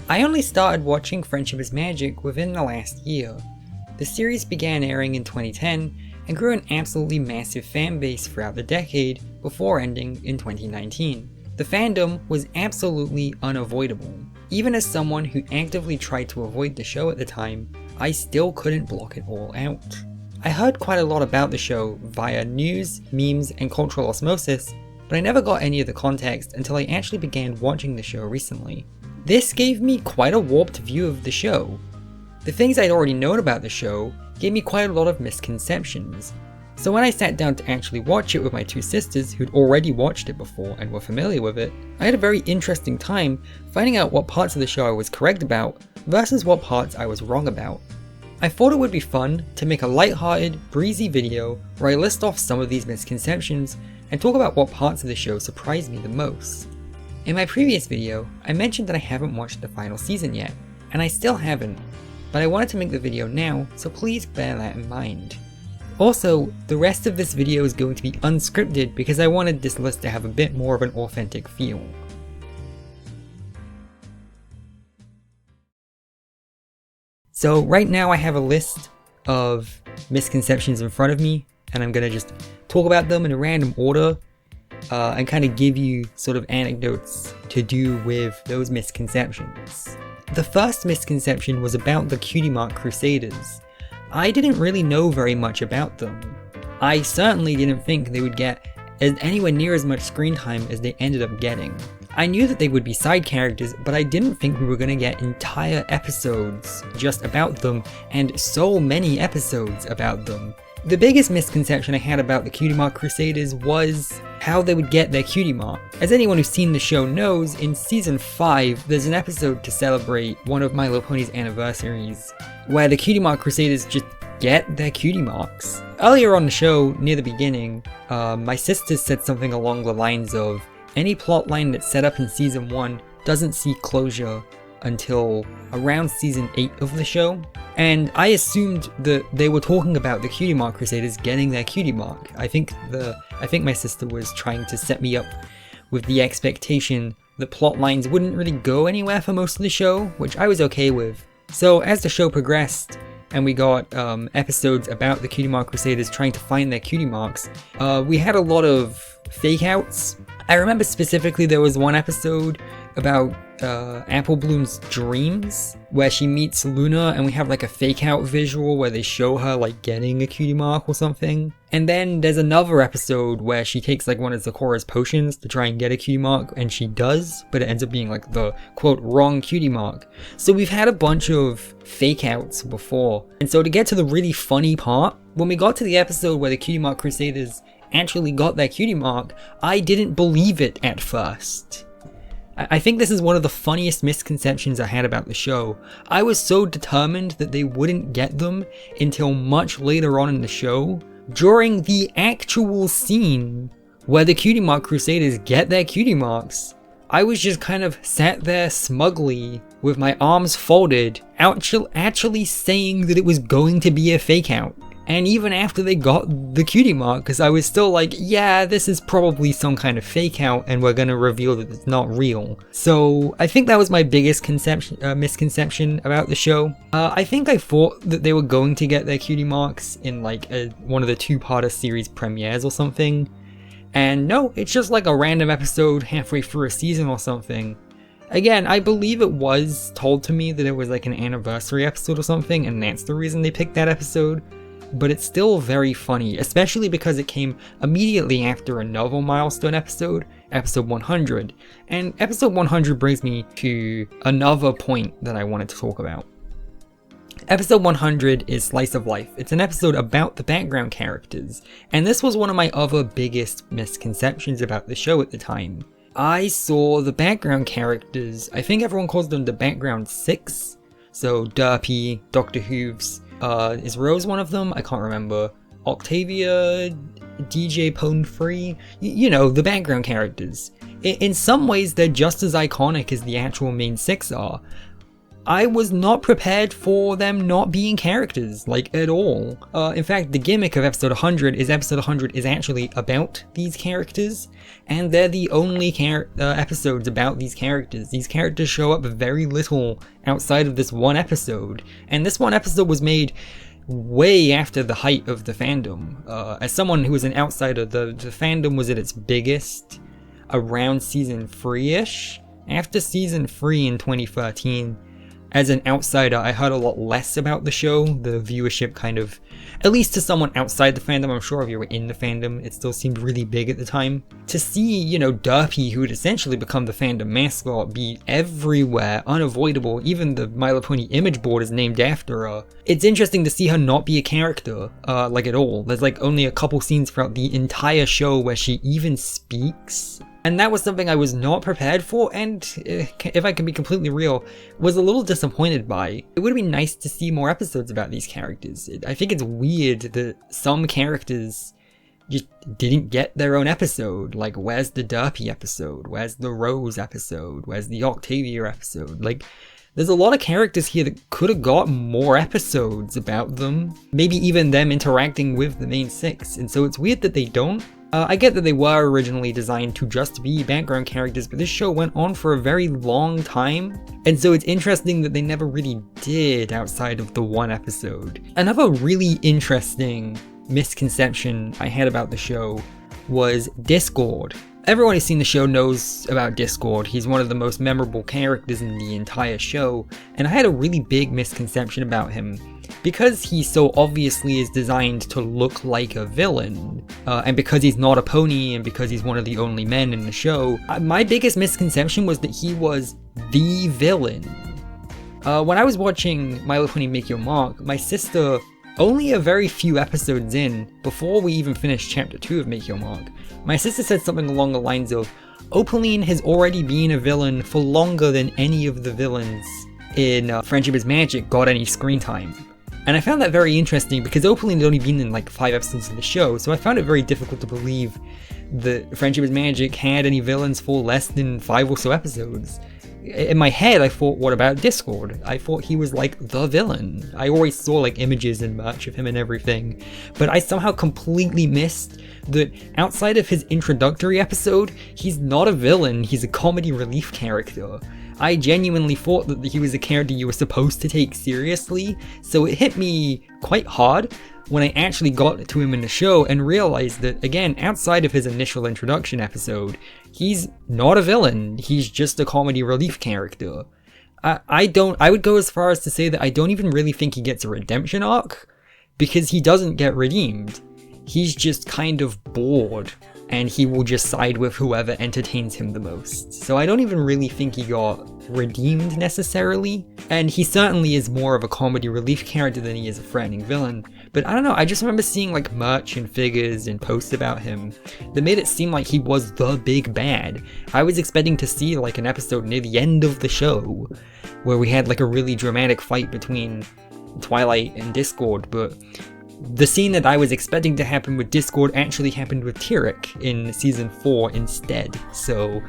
I only started watching Friendship is Magic within the last year. The series began airing in 2010 and grew an absolutely massive fan base throughout the decade before ending in 2019. The fandom was absolutely unavoidable. Even as someone who actively tried to avoid the show at the time, I still couldn't block it all out. I heard quite a lot about the show via news, memes, and cultural osmosis, but I never got any of the context until I actually began watching the show recently. This gave me quite a warped view of the show. The things I'd already known about the show gave me quite a lot of misconceptions. So when I sat down to actually watch it with my two sisters who'd already watched it before and were familiar with it, I had a very interesting time finding out what parts of the show I was correct about versus what parts I was wrong about. I thought it would be fun to make a lighthearted, breezy video where I list off some of these misconceptions and talk about what parts of the show surprised me the most. In my previous video, I mentioned that I haven't watched the final season yet, and I still haven't, but I wanted to make the video now, so please bear that in mind. Also, the rest of this video is going to be unscripted because I wanted this list to have a bit more of an authentic feel. So right now I have a list of misconceptions in front of me, and I'm going to just talk about them in a random order and kind of give you sort of anecdotes to do with those misconceptions. The first misconception was about the Cutie Mark Crusaders. I didn't really know very much about them. I certainly didn't think they would get anywhere near as much screen time as they ended up getting. I knew that they would be side characters, but I didn't think we were going to get entire episodes just about them, and so many episodes about them. The biggest misconception I had about the Cutie Mark Crusaders was how they would get their cutie mark. As anyone who's seen the show knows, in season 5 there's an episode to celebrate one of My Little Pony's anniversaries where the Cutie Mark Crusaders just get their cutie marks. Earlier on the show, near the beginning, my sisters said something along the lines of, any plotline that's set up in season 1 doesn't see closure until around season 8 of the show. And I assumed that they were talking about the Cutie Mark Crusaders getting their cutie mark. I think my sister was trying to set me up with the expectation that plot lines wouldn't really go anywhere for most of the show, which I was okay with. So as the show progressed, and we got episodes about the Cutie Mark Crusaders trying to find their cutie marks, we had a lot of fake outs. I remember specifically there was one episode about Apple Bloom's dreams where she meets Luna, and we have like a fake out visual where they show her like getting a cutie mark or something. And then there's another episode where she takes like one of Zeccora's potions to try and get a cutie mark, and she does, but it ends up being like the quote wrong cutie mark. So we've had a bunch of fake outs before. And so to get to the really funny part, when we got to the episode where the Cutie Mark Crusaders actually got their cutie mark, I didn't believe it at first. I think this is one of the funniest misconceptions I had about the show. I was so determined that they wouldn't get them until much later on in the show, during the actual scene where the Cutie Mark Crusaders get their cutie marks. I was just kind of sat there smugly with my arms folded, actually saying that it was going to be a fake out. And even after they got the cutie mark, because I was still like, yeah, this is probably some kind of fake out and we're going to reveal that it's not real. So I think that was my biggest misconception about the show. I think I thought that they were going to get their cutie marks in like one of the two-parter series premieres or something. And no, it's just like a random episode halfway through a season or something. Again, I believe it was told to me that it was like an anniversary episode or something, and that's the reason they picked that episode. But it's still very funny, especially because it came immediately after another milestone episode, episode 100. And episode 100 brings me to another point that I wanted to talk about. Episode 100 is Slice of Life. It's an episode about the background characters, and this was one of my other biggest misconceptions about the show at the time. I saw the background characters, I think everyone calls them the background 6, so Derpy, Dr. Hooves, is Rose one of them? I can't remember. Octavia, DJ Pwn Free, you know, the background characters. In some ways, they're just as iconic as the actual main 6 are. I was not prepared for them not being characters, like, at all. In fact, the gimmick of episode 100 is episode 100 is actually about these characters, and they're the only episodes about these characters. These characters show up very little outside of this one episode, and this one episode was made way after the height of the fandom. As someone who was an outsider, the fandom was at its biggest around season 3-ish. After season 3 in 2013, as an outsider, I heard a lot less about the show. The viewership kind of, at least to someone outside the fandom, I'm sure if you were in the fandom, it still seemed really big at the time. To see, you know, Derpy, who had essentially become the fandom mascot, be everywhere, unavoidable, even the My Little Pony image board is named after her. It's interesting to see her not be a character, like at all. There's like only a couple scenes throughout the entire show where she even speaks. And that was something I was not prepared for, and if I can be completely real, was a little disappointed by. It would have been nice to see more episodes about these characters. I think it's weird that some characters just didn't get their own episode. Like, where's the Derpy episode? Where's the Rose episode? Where's the Octavia episode? Like, there's a lot of characters here that could have got more episodes about them. Maybe even them interacting with the main six, and so it's weird that they don't. I get that they were originally designed to just be background characters, but this show went on for a very long time, and so it's interesting that they never really did outside of the one episode. Another really interesting misconception I had about the show was Discord. Everyone who's seen the show knows about Discord. He's one of the most memorable characters in the entire show, and I had a really big misconception about him. Because he so obviously is designed to look like a villain, and because he's not a pony, and because he's one of the only men in the show, my biggest misconception was that he was the villain. When I was watching My Little Pony Make Your Mark, my sister, only a very few episodes in, before we even finished chapter 2 of Make Your Mark, my sister said something along the lines of, Opaline has already been a villain for longer than any of the villains in Friendship is Magic got any screen time. And I found that very interesting because Opaline had only been in like 5 episodes of the show, so I found it very difficult to believe that Friendship is Magic had any villains for less than 5 or so episodes. In my head, I thought, what about Discord? I thought he was like the villain. I always saw like images and merch of him and everything, but I somehow completely missed that outside of his introductory episode, he's not a villain, he's a comedy relief character. I genuinely thought that he was a character you were supposed to take seriously, so it hit me quite hard when I actually got to him in the show and realized that, again, outside of his initial introduction episode, he's not a villain, he's just a comedy relief character. I would go as far as to say that I don't even really think he gets a redemption arc, because he doesn't get redeemed. He's just kind of bored, and he will just side with whoever entertains him the most. So I don't even really think he got redeemed necessarily, and he certainly is more of a comedy relief character than he is a threatening villain. But I don't know, I just remember seeing like merch and figures and posts about him that made it seem like he was the big bad. I was expecting to see like an episode near the end of the show where we had like a really dramatic fight between Twilight and Discord, but the scene that I was expecting to happen with Discord actually happened with Tyrek in season 4 instead. So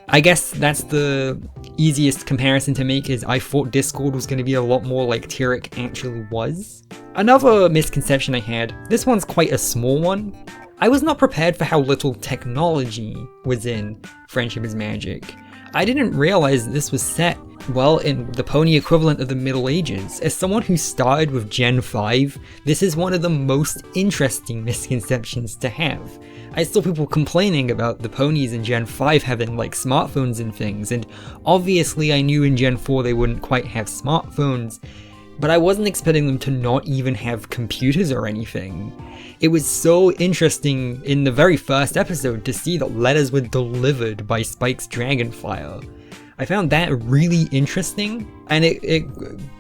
I guess that's the easiest comparison to make, is I thought Discord was going to be a lot more like Tyrek actually was. Another misconception I had, this one's quite a small one. I was not prepared for how little technology was in Friendship is Magic. I didn't realize this was set, well, in the pony equivalent of the Middle Ages. As someone who started with Gen 5, this is one of the most interesting misconceptions to have. I saw people complaining about the ponies in Gen 5 having like smartphones and things, and obviously I knew in Gen 4 they wouldn't quite have smartphones, but I wasn't expecting them to not even have computers or anything. It was so interesting in the very first episode to see that letters were delivered by Spike's Dragonfire. I found that really interesting, and it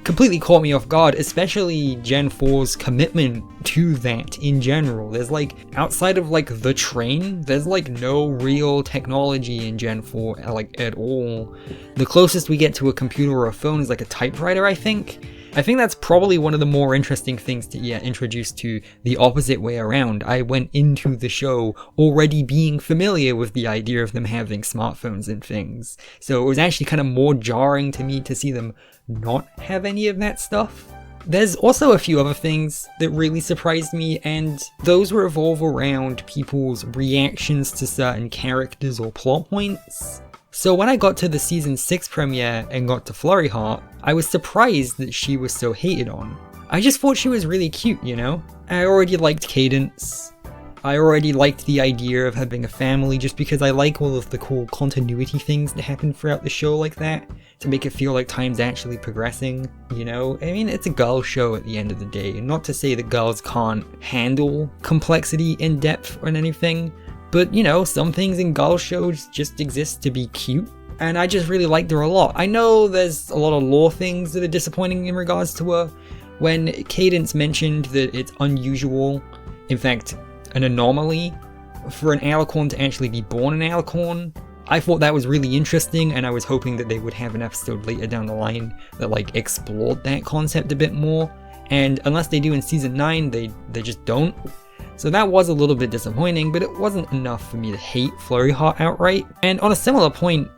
completely caught me off guard, especially Gen 4's commitment to that in general. There's like, outside of like the train, there's like no real technology in Gen 4 like at all. The closest we get to a computer or a phone is like a typewriter, I think. I think that's probably one of the more interesting things to get introduced to the opposite way around. I went into the show already being familiar with the idea of them having smartphones and things. So it was actually kind of more jarring to me to see them not have any of that stuff. There's also a few other things that really surprised me, and those revolve around people's reactions to certain characters or plot points. So when I got to the season 6 premiere and got to Flurry Heart, I was surprised that she was so hated on. I just thought she was really cute, you know? I already liked Cadence. I already liked the idea of having a family just because I like all of the cool continuity things that happen throughout the show like that, to make it feel like time's actually progressing, you know? I mean, it's a girl show at the end of the day, and not to say that girls can't handle complexity in depth or anything, but you know, some things in girl shows just exist to be cute, and I just really liked her a lot. I know there's a lot of lore things that are disappointing in regards to her. When Cadence mentioned that it's unusual, in fact, an anomaly, for an alicorn to actually be born an alicorn, I thought that was really interesting, and I was hoping that they would have an episode later down the line that like explored that concept a bit more, and unless they do in season 9, they just don't. So that was a little bit disappointing, but it wasn't enough for me to hate Flurry Heart outright. And on a similar point,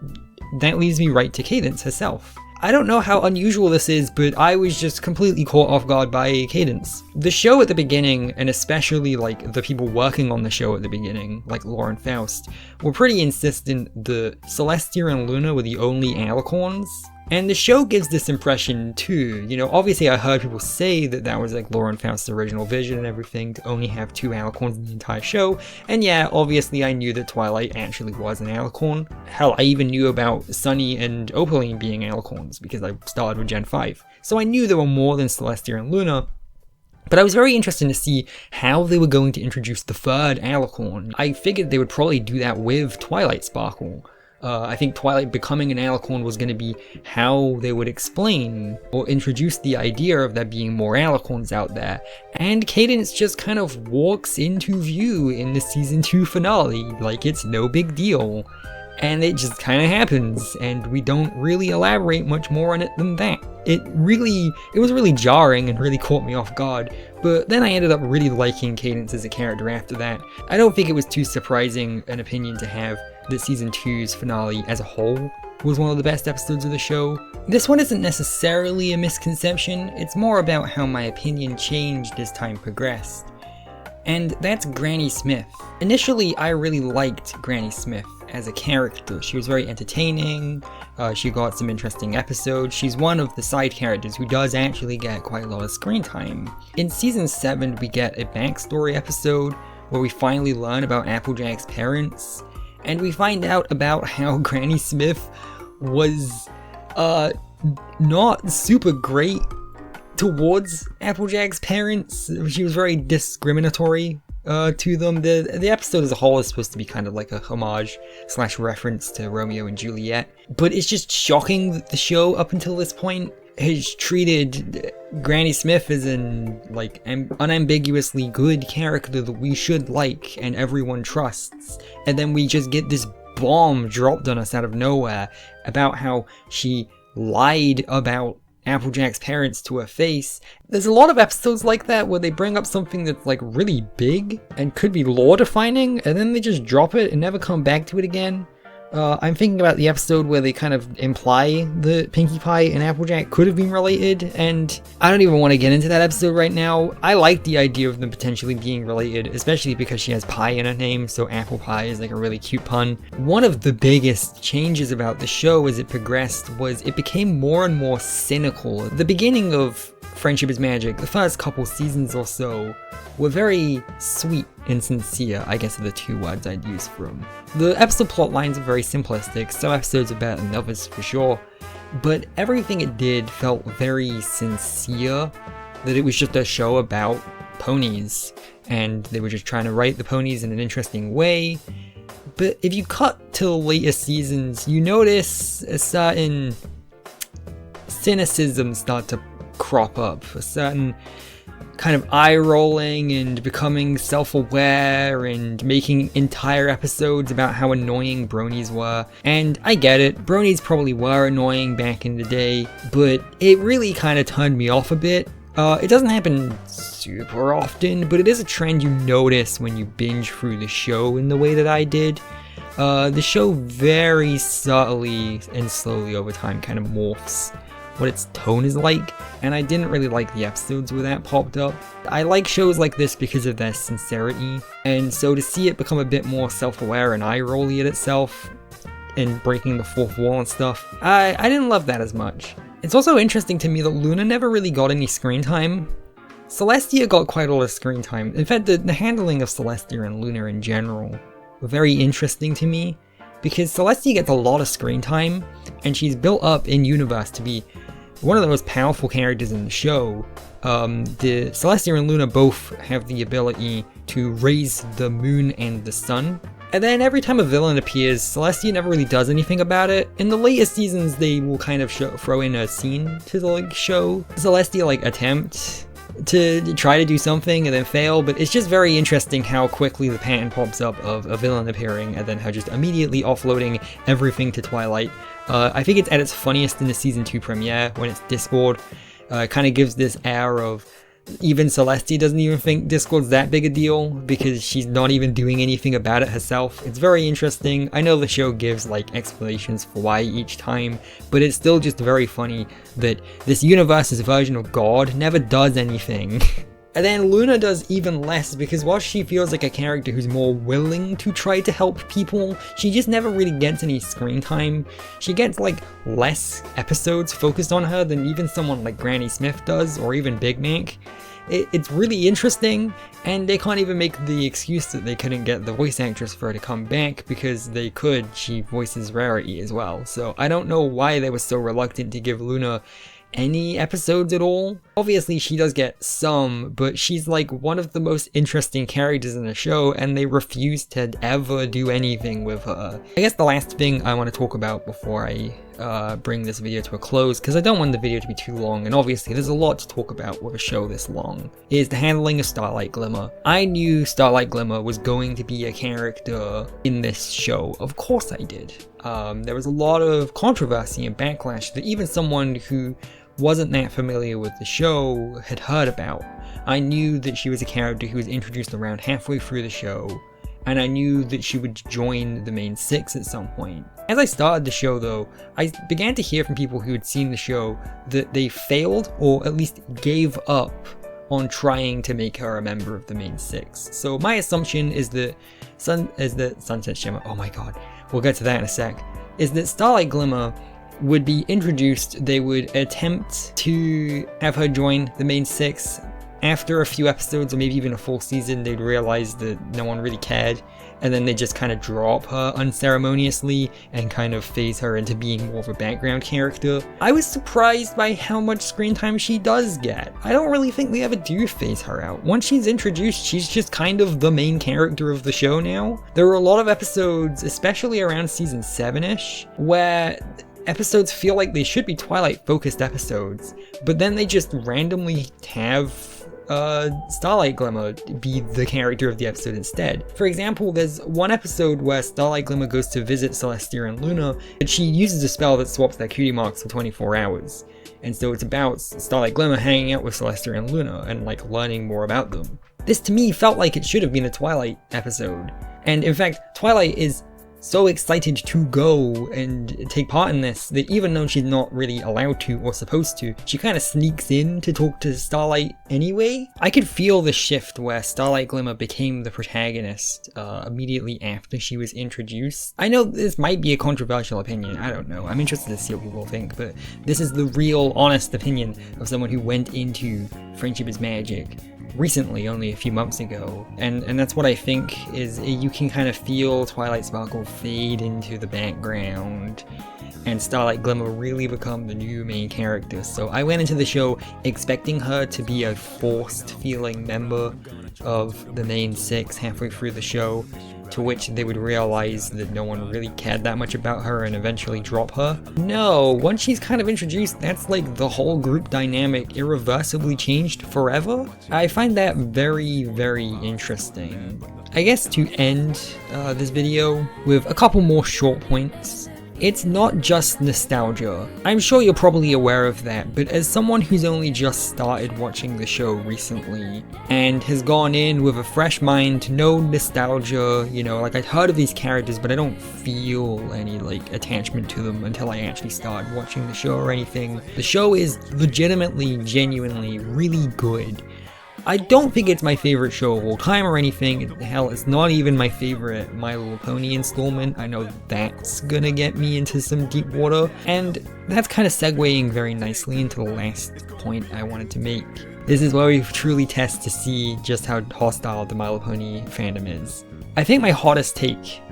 that leads me right to Cadence herself. I don't know how unusual this is, but I was just completely caught off guard by Cadence. The show at the beginning, and especially like the people working on the show at the beginning, like Lauren Faust, were pretty insistent that Celestia and Luna were the only alicorns. And the show gives this impression too. You know, obviously I heard people say that that was like Lauren Faust's original vision and everything, to only have 2 alicorns in the entire show. And yeah, obviously I knew that Twilight actually was an alicorn. Hell, I even knew about Sunny and Opaline being alicorns because I started with Gen 5. So I knew there were more than Celestia and Luna. But I was very interested to see how they were going to introduce the 3rd alicorn. I figured they would probably do that with Twilight Sparkle. I think Twilight becoming an alicorn was going to be how they would explain or introduce the idea of there being more alicorns out there. And Cadence just kind of walks into view in the season 2 finale, like it's no big deal. And it just kind of happens, and we don't really elaborate much more on it than that. It was really jarring and really caught me off guard, but then I ended up really liking Cadence as a character after that. I don't think it was too surprising an opinion to have that season 2's finale as a whole was one of the best episodes of the show. This one isn't necessarily a misconception, it's more about how my opinion changed as time progressed. And that's Granny Smith. Initially, I really liked Granny Smith as a character. She was very entertaining, she got some interesting episodes. She's one of the side characters who does actually get quite a lot of screen time. In season 7, we get a backstory episode where we finally learn about Applejack's parents, and we find out about how Granny Smith was not super great towards Applejack's parents. She was very discriminatory to them. The episode as a whole is supposed to be kind of like a homage / reference to Romeo and Juliet, but it's just shocking that the show up until this point has treated Granny Smith as an unambiguously good character that we should like and everyone trusts, and then we just get this bomb dropped on us out of nowhere about how she lied about Applejack's parents to her face. There's a lot of episodes like that where they bring up something that's like really big and could be lore defining, and then they just drop it and never come back to it again. I'm thinking about the episode where they kind of imply that Pinkie Pie and Applejack could have been related, and I don't even want to get into that episode right now. I like the idea of them potentially being related, especially because she has pie in her name, so apple pie is like a really cute pun. One of the biggest changes about the show as it progressed was it became more and more cynical. The beginning of Friendship is Magic, the first couple seasons or so, were very sweet and sincere, I guess are the 2 words I'd use for them. The episode plot lines are very simplistic, some episodes are better than others for sure, but everything it did felt very sincere, that it was just a show about ponies, and they were just trying to write the ponies in an interesting way. But if you cut to the later seasons, you notice a certain cynicism start to crop up, a certain kind of eye-rolling and becoming self-aware and making entire episodes about how annoying bronies were. And I get it, bronies probably were annoying back in the day, but it really kind of turned me off a bit. It doesn't happen super often, but it is a trend you notice when you binge through the show in the way that I did. The show very subtly and slowly over time kind of morphs what its tone is like, and I didn't really like the episodes where that popped up. I like shows like this because of their sincerity, and so to see it become a bit more self-aware and eye-rolly at itself, and breaking the fourth wall and stuff, I didn't love that as much. It's also interesting to me that Luna never really got any screen time. Celestia got quite a lot of screen time. In fact, the handling of Celestia and Luna in general were very interesting to me, because Celestia gets a lot of screen time, and she's built up in universe to be one of the most powerful characters in the show. The Celestia and Luna both have the ability to raise the moon and the sun. And then every time a villain appears, Celestia never really does anything about it. In the later seasons, they will kind of throw in a scene to show Celestia attempt to try to do something and then fail, but it's just very interesting how quickly the pattern pops up of a villain appearing and then her just immediately offloading everything to Twilight. I think it's at its funniest in the season 2 premiere when it's Discord. Kind of gives this air of even Celestia doesn't even think Discord's that big a deal because she's not even doing anything about it herself. It's very interesting. I know the show gives explanations for why each time, but it's still just very funny that this universe's version of God never does anything. And then Luna does even less, because while she feels like a character who's more willing to try to help people, she just never really gets any screen time. She gets less episodes focused on her than even someone like Granny Smith does, or even Big Mac. It's really interesting, and they can't even make the excuse that they couldn't get the voice actress for her to come back, because they could. She voices Rarity as well. So I don't know why they were so reluctant to give Luna any episodes at all. Obviously she does get some, but she's one of the most interesting characters in the show, and they refuse to ever do anything with her. I guess the last thing I want to talk about before I bring this video to a close, because I don't want the video to be too long, and obviously there's a lot to talk about with a show this long, is the handling of Starlight Glimmer. I knew Starlight Glimmer was going to be a character in this show. Of course I did. There was a lot of controversy and backlash that even someone who wasn't that familiar with the show had heard about. I knew that she was a character who was introduced around halfway through the show, and I knew that she would join the main 6 at some point. As I started the show though, I began to hear from people who had seen the show that they failed, or at least gave up, on trying to make her a member of the main 6. So my assumption is that Sunset Shimmer, oh my god, we'll get to that in a sec, is that Starlight Glimmer would be introduced, they would attempt to have her join the main 6. After a few episodes, or maybe even a full season, they'd realize that no one really cared, and then they just kind of drop her unceremoniously and kind of phase her into being more of a background character. I was surprised by how much screen time she does get. I don't really think they ever do phase her out. Once she's introduced, she's just kind of the main character of the show now. There were a lot of episodes, especially around season 7-ish, where episodes feel like they should be Twilight-focused episodes, but then they just randomly have Starlight Glimmer be the character of the episode instead. For example, there's one episode where Starlight Glimmer goes to visit Celestia and Luna, and she uses a spell that swaps their cutie marks for 24 hours. And so it's about Starlight Glimmer hanging out with Celestia and Luna and learning more about them. This to me felt like it should have been a Twilight episode. And in fact, Twilight is so excited to go and take part in this that even though she's not really allowed to or supposed to, she kind of sneaks in to talk to Starlight anyway. I could feel the shift where Starlight Glimmer became the protagonist immediately after she was introduced. I know this might be a controversial opinion, I don't know, I'm interested to see what people think, but this is the real honest opinion of someone who went into Friendship is Magic recently, only a few months ago, and that's what I think is you can kind of feel Twilight Sparkle fade into the background and Starlight Glimmer really become the new main character. So I went into the show expecting her to be a forced feeling member of the main 6 halfway through the show, to which they would realize that no one really cared that much about her and eventually drop her. No, once she's kind of introduced, that's like the whole group dynamic irreversibly changed forever. I find that very, very interesting. I guess to end this video with a couple more short points. It's not just nostalgia. I'm sure you're probably aware of that, but as someone who's only just started watching the show recently and has gone in with a fresh mind, no nostalgia, you know, like I'd heard of these characters, but I don't feel any like attachment to them until I actually start watching the show or anything. The show is legitimately, genuinely really good. I don't think it's my favorite show of all time or anything. Hell, it's not even my favorite My Little Pony installment. I know that's gonna get me into some deep water, and that's kind of segueing very nicely into the last point I wanted to make. This is where we truly test to see just how hostile the My Little Pony fandom is. I think my hottest take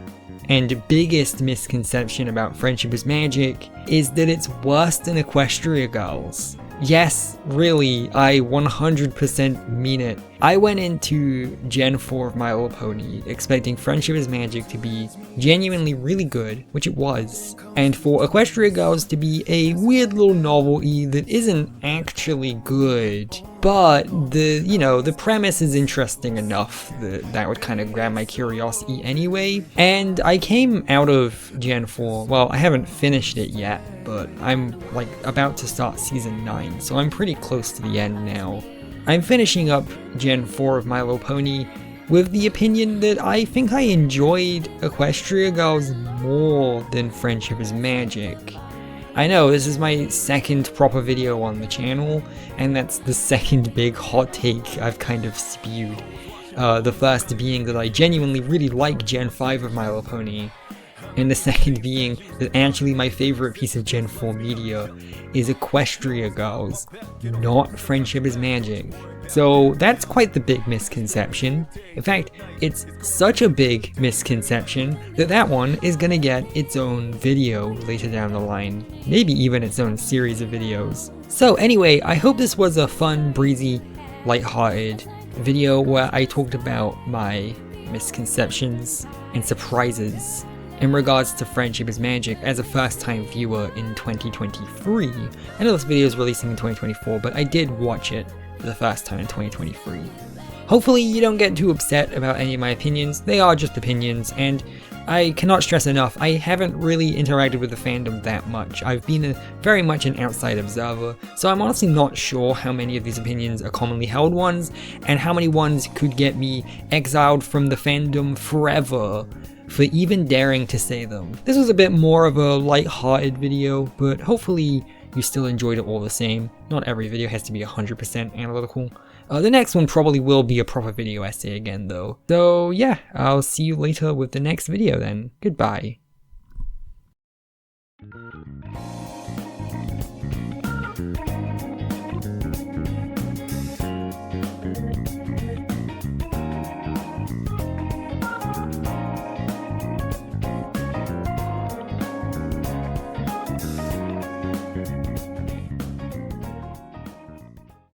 and biggest misconception about Friendship is Magic is that it's worse than Equestria Girls. Yes, really, I 100% mean it. I went into Gen 4 of My Little Pony expecting Friendship is Magic to be genuinely really good, which it was, and for Equestria Girls to be a weird little novelty that isn't actually good. But the premise is interesting enough that would kind of grab my curiosity anyway. And I came out of Gen 4, well, I haven't finished it yet, but I'm like about to start Season 9, so I'm pretty close to the end now. I'm finishing up Gen 4 of My Little Pony with the opinion that I think I enjoyed Equestria Girls more than Friendship is Magic. I know, this is my second proper video on the channel, and that's the second big hot take I've kind of spewed. The first being that I genuinely really like Gen 5 of My Little Pony, and the second being that actually my favorite piece of Gen 4 media is Equestria Girls, not Friendship is Magic. So that's quite the big misconception. In fact, it's such a big misconception that that one is gonna get its own video later down the line, maybe even its own series of videos. So anyway, I hope this was a fun, breezy, lighthearted video where I talked about my misconceptions and surprises in regards to Friendship is Magic as a first-time viewer in 2023. I know this video is releasing in 2024, but I did watch it for the first time in 2023. Hopefully you don't get too upset about any of my opinions. They are just opinions, and I cannot stress enough, I haven't really interacted with the fandom that much. I've been very much an outside observer, so I'm honestly not sure how many of these opinions are commonly held ones, and how many ones could get me exiled from the fandom forever for even daring to say them. This was a bit more of a light-hearted video, but hopefully you still enjoyed it all the same. Not every video has to be 100% analytical. The next one probably will be a proper video essay again though. So yeah, I'll see you later with the next video then. Goodbye.